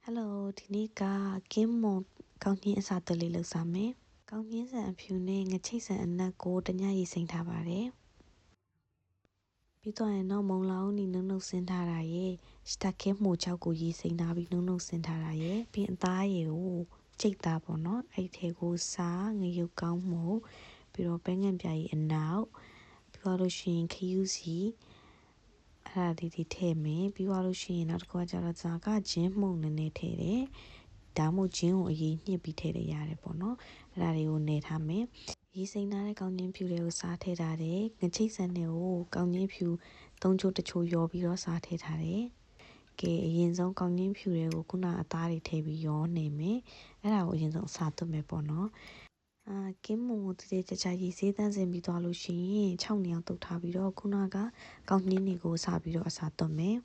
Hello ဒီနေ့ကကင်းမွန်ကောင်းကြီးအစာသွလေးလုပ်စားမယ်။ကောင်းကြီးဆန်အဖြူနဲ့ငချိတ်ဆန်အနက်ကိုတညရေစိမ့်ထားပါတယ်။ပြီးတော့ရင်တော့မုံလောင်းနီနှုတ်ဆင်းထားတာရဲ့စတခဲမှုချောက်ကိုရေစိမ့်ထားပြီးနှုတ်ဆင်းထားတာရဲ့ပြီးအသားရေကိုကြိတ်သားပေါ့နော်အဲ့ထဲကိုစားငရုတ်ကောင်းမှုပြီးတော့ပဲငန့်ပြားကြီးအနောက်ပြီးတော့လို့ရှိရင်ခယူးစီအဲ့ဒါဒီထည့်မယ်ပြီးသွားလို့ရှိရင်နောက်တစ်ခါကျတော့ဇာကဂျင်းမှုန့်နည်းနည်းထည့်တယ်ဒါမှမဟုတ်ဂျင်းကိုအရေးညှစ်ပြီးထည့်ရရတယ်ပေါ့နော်အဲ့ဒါတွေကိုနေထားမယ်ရေစိမ်းထားတဲ့ကောင်းချင်းဖြူတွေကိုစားထည့်ထားတယ်ငချိတ်ဆန်တွေကိုကောင်းချင်းဖြူ၃ချိုးတစ်ချိုးရောပြီးတော့စားထည့်ထားတယ်ကဲအရင်ဆုံးကောင်းချင်းဖြူတွေကိုခုနအသားတွေထည့်ပြီးရောနေမယ်အဲ့ဒါကိုအရင်ဆုံးစားသွတ်မယ်ပေါ့နော်ကင်းမုံကိုတည်တည်ချာရေစေးတန်းစင်ပြီးသွားလို့ရှိရင်6နေအောင်တုတ်ထားပြီးတော့ခုနကကောင်းနှင်းတွေကိုစပြီးတော့အစားသွတ်မယ်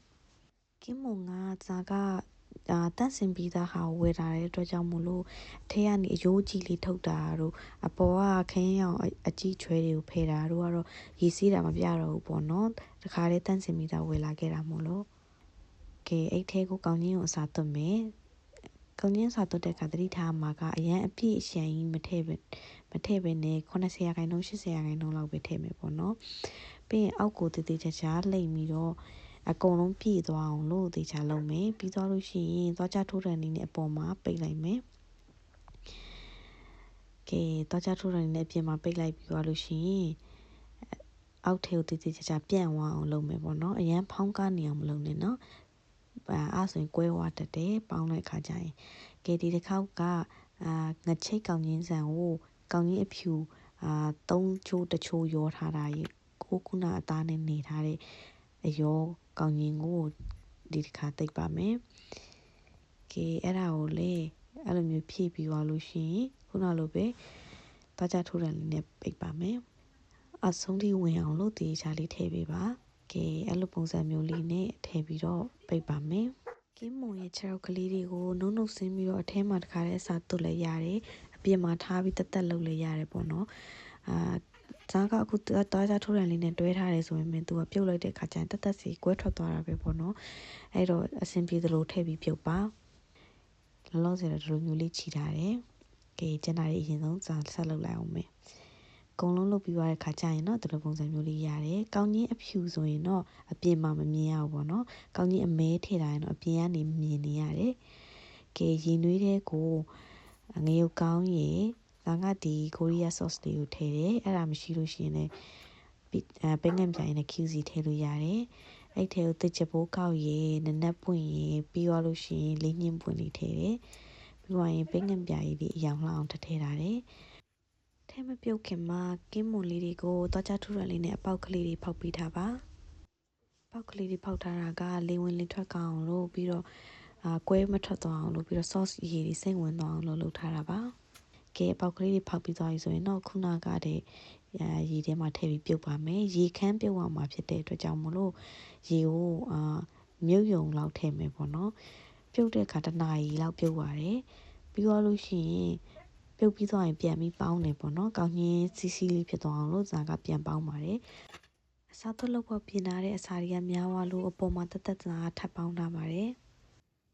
ကင်းမုံကဇာကတန့်စင်ပြီးသားဟာကိုဝယ်ထားတဲ့အတွက်ကြောင့်မို့လို့အထဲကနေအယိုးကြီးလေးထုတ်တာတို့အပေါ်ကခင်းရောင်အကြီးချွဲတွေကိုဖယ်တာတို့ကတော့ရေစေးတာမပြတော့ဘူးပေါ့နော်တခါလေးတန့်စင်ပြီးသားဝယ်လာခဲ့တာမို့လို့ကဲအဲ့ထဲကိုကောင်းကြီးကိုအစားသွတ်မယ်ကောင်းချင်းစာသွတ်တဲ့အခါသတိထားမှာကအရန်အပြည့်အရှမ်းကြီးမထည့်ပဲနဲ့80% 80%လောက်ပဲထည့်မယ်ပေါ့နော်ပြီးရင်အောက်ကိုတည်တည်ချာချာလှိမ့်ပြီးတော့အကုန်လုံးပြည့်သွားအောင်လို့တေချာလုပ်မယ်ပြီးသွားလို့ရှိရင်သွားချထိုးတဲ့အနေနဲ့အပေါ်မှာပိတ်လိုက်မယ်ကဲသွားချထိုးတဲ့အနေနဲ့အပြင်မှာပိတ်လိုက်ပြီးသွားလို့ရှိရင်အောက်ထဲကိုတည်တည်ချာချာပြန့်သွားအောင်လုပ်မယ်ပေါ့နော်အရန်ဖောင်းကားနေအောင်မလုပ်နဲ့နော်အဲ့ဆိုရင်ကွဲဝါတတ်တယ်ပေါင်းတဲ့အခါကျရင်ကဲဒီတစ်ခေါက်ကငချိတ်ကောင်းချင်းဆန်ကိုကောင်းချင်းအဖြူ3ချိုးတစ်ချိုးရောထားတာရေကိုခုနအသားနဲ့နေထားတဲ့အရောကောင်းချင်းကိုဒီတစ်ခါတိတ်ပါမယ်ကဲအဲ့ဒါကိုလေအဲ့လိုမျိုးဖြည့်ပြီးသွားလို့ရှိရင်ခုနလိုပဲသွားကြထိုးတယ်လေးနဲ့ပိတ်ပါမယ်အဆုံးထိဝင်အောင်လို့ဒီချာလေးထည့်ပေးပါကဲအဲ့လိုပုံစံမျိုးလေးနဲ့ထည့်ပြီးတော့ပိတ်ပါမယ်ကင်းမုံရဲ့ခြေထောက်ကလေးတွေကိုနှုတ်ဆင်းပြီးတော့အထဲမှာတခါတည်းအစားသွတ်လည်းရတယ်အပြင်မှာထားပြီးတက်လုပ်လည်းရတယ်ပေါ့နော်ဇာကအခုသွားကြထိုးတယ်လေးနဲ့တွဲထားတယ်ဆိုရင်သူကပြုတ်လိုက်တဲ့အခါကျရင်တက်စီကွဲထွက်သွားတာပဲပေါ့နော်အဲ့တော့အဆင်ပြေသလိုထည့်ပြီးပြုတ်ပါလောလောဆယ်တော့ဒီလိုမျိုးလေးခြိထားတယ်ကဲကျန်တာတွေအရင်ဆုံးဆက်လုပ်လိုက်အောင်မယ်အကုန်လုံးလုပ်ပြီးသွားတဲ့ခါကျရင်တော့ဒီလိုပုံစံမျိုးလေးရတယ်။ကောင်းကြီးအဖြူဆိုရင်တော့အပြင်မှာမမြင်ရဘူးပေါ့နော်။ကောင်းကြီးအမဲထည့်တာရင်တော့အပြင်ကနေမြင်နေရတယ်။ကဲရင်နွေးတဲ့ကိုငရုတ်ကောင်းရေငါကဒီကိုရီးယား sauce လေးကိုထည့်တယ်။အဲ့ဒါမရှိလို့ရှိရင်လည်းပဲငန့်ပြိုင်နဲ့ QC ထည့်လို့ရတယ်။အဲ့ထဲကိုတစ်ချက်ပိုးကောက်ရေနနက်ပွင့်ရေပြီးသွားလို့ရှိရင်လေးညှင်းပွင့်လေးထည့်တယ်။ပြီးသွားရင်ပဲငန့်ပြိုင်လေးအယောင်လှအောင်ထည့်ထားတယ်။ထဲမပြုတ်ခင်မှာကင်းမွန်လေးတွေကိုသွားကြထူရလေးနဲ့အပေါက်ကလေးတွေဖောက်ပေးထားပါပေါက်ကလေးတွေဖောက်ထားတာကလေဝင်လေထွက်ကောင်းအောင်လို့ပြီးတော့ကွဲမထွက်သွားအောင်လို့ပြီးတော့ sauce ရေတွေစိမ့်ဝင်သွားအောင်လို့လုပ်ထားတာပါကဲပေါက်ကလေးတွေဖောက်ပြီးသွားပြီဆိုရင်တော့ခုနကတဲ့ရေထဲမှာထည့်ပြီးပြုတ်ပါမယ်ရေခမ်းပြုတ်အောင်မှာဖြစ်တဲ့အတွက်ကြောင့်မလို့ရေကိုမြုပ်ယုံလောက်ထည့်မယ်ပေါ့နော်ပြုတ်တဲ့အခါတစ်နာရီလောက်ပြုတ်ရတယ်ပြီးတော့လို့ရှိရင်ပြုတ်ပြီးသွားရင်ပြန်ပြီးပေါင်းတယ်ပေါ့နော်ကောင်းချင်းစီစီလေးဖြစ်သွားအောင်လို့ဇာကပြန်ပေါင်းပါတယ်အစားသွတ်လုပ်ဖို့ပြင်ထားတဲ့အစာတွေကများသွားလို့အပေါ်မှာတက်ဇာကထပ်ပေါင်းထားပါတယ်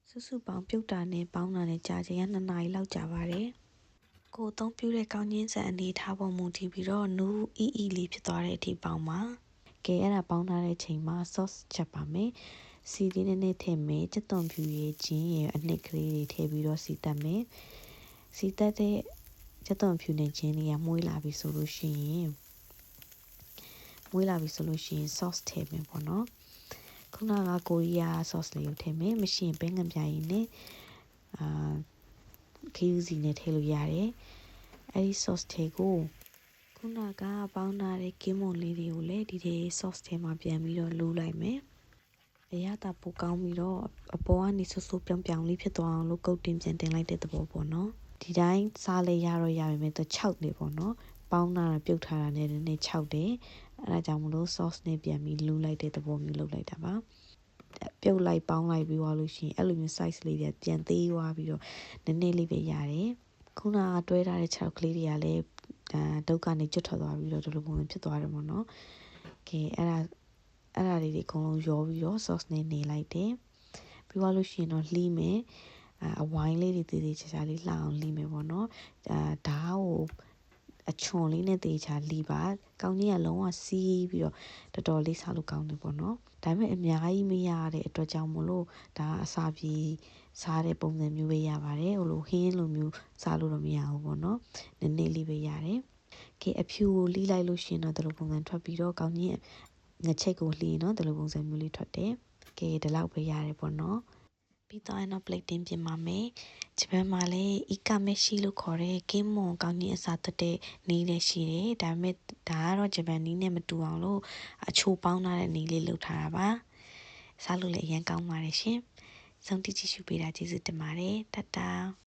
စုစုပေါင်းပြုတ်တာနဲ့ပေါင်းတာနဲ့ကြာချိန်က2နာရီလောက်ကြာပါတယ်ကိုအသုံးပြုတဲ့ကောင်းချင်းဆန်အနေထားပေါ်မူတည်ပြီးတော့နူးအီလေးဖြစ်သွားတဲ့အထိပေါင်းပါကဲအဲ့ဒါပေါင်းထားတဲ့ချိန်မှာ sauce ချက်ပါမယ်စီလေးနည်းနည်းထည့်မယ်ကြက်သွန်ဖြူရည်ချင်းရည်အနှစ်ကလေးတွေထည့်ပြီးတော့စီတက်မယ်စီတက်တဲ့ကြက်သွန်ဖြူနဲ့ချင်းလေးကမွေးလာပြီဆိုလို့ရှိရင်sauce ထည့်မယ်ပေါ့နော်ခုနကကိုရီးယား sauce လေးကိုထည့်မယ်မရှိရင်ပဲငပြိုင်နဲ့ခယူးစီနဲ့ထည့်လို့ရတယ်အဲ့ဒီ sauce ထဲကိုခုနကပေါင်းထားတဲ့ကင်းမွန်လေးတွေကိုလည်းဒီထဲ sauce ထဲမှာပြန်ပြီးတော့လူးလိုက်မယ်အရသာပိုကောင်းပြီးတော့အပေါ်ကနေဆူဆူပြောင်ပြောင်လေးဖြစ်သွားအောင်လို့ကုတ်တင်ပြန်တင်လိုက်တဲ့သဘောပေါ့နော်ဒီတိုင်းစားလေရတော့ရပါမယ်သူ6နေပေါ့နော်ပေါင်းတာပြုတ်ထားတာနဲ့နည်းနည်း6တယ်အဲဒါကြောင့်မလို့ sauce နဲ့ပြန်ပြီးလူးလိုက်တဲ့သဘောမျိုးလုပ်လိုက်တာပါပြုတ်လိုက်ပေါင်းလိုက်ပြီးသွားလို့ရှိရင်အဲ့လိုမျိုး size လေးတွေပြန်သေးသွားပြီးတော့နည်းနည်းလေးပဲရတယ်ခုနကတွဲထားတဲ့6ကလေးတွေကလည်းဒုတ်ကနေကျွတ်ထွက်သွားပြီးတော့ဒီလိုပုံစံဖြစ်သွားတယ်ပေါ့နော်ကဲအဲ့ဒါလေးတွေအကုန်လုံးရောပြီးတော့ sauce နဲ့နေလိုက်တယ်ပြီးသွားလို့ရှိရင်တော့လှီးမယ် အဝိုင်းလေးတွေတည်တည်ချာချာလေးလှအောင်လှီမယ်ပေါ့နော်ဓာတ်ကိုအချွန်လေးနဲ့တည်ချာလှီပါကောင်းကြီးကလုံးဝစီးပြီးတော့တော်တော်လေးစားလို့ကောင်းတယ်ပေါ့နော်ဒါပေမဲ့အများကြီးမရတဲ့အတွက်ကြောင့်မလို့ဒါအစာပြေစားတဲ့ပုံစံမျိုးပဲရပါတယ်ဟိုလိုဟင်းလိုမျိုးစားလို့တော့မရဘူးပေါ့နော်နည်းနည်းလေးပဲရတယ်ကဲအဖြူကိုလှီလိုက်လို့ရှင်တော့ဒီလိုပုံစံထွက်ပြီးတော့ကောင်းကြီးငချိတ်ကိုလှီနော်ဒီလိုပုံစံမျိုးလေးထွက်တယ်ကဲဒီလောက်ပဲရတယ်ပေါ့နော်ပြီးတော့နော် plate တင်ပြင်ပါမယ်ဂျပန်မှာလည်း Ika Meshi လို့ခေါ်တဲ့ကင်းမွန်ကောင်းကြီးအစာတက်တဲ့နီးလေးရှိတယ်ဒါပေမဲ့ဒါကတော့ဂျပန်နီးနဲ့မတူအောင်လို့အချိုပေါင်းထားတဲ့နီးလေးလုပ်ထားတာပါစားလို့လည်းအရင်ကောင်းပါတယ်ရှင်ဆုံးတိကြည့်ရှုပေးတာကျေးဇူးတင်ပါတယ်တတာ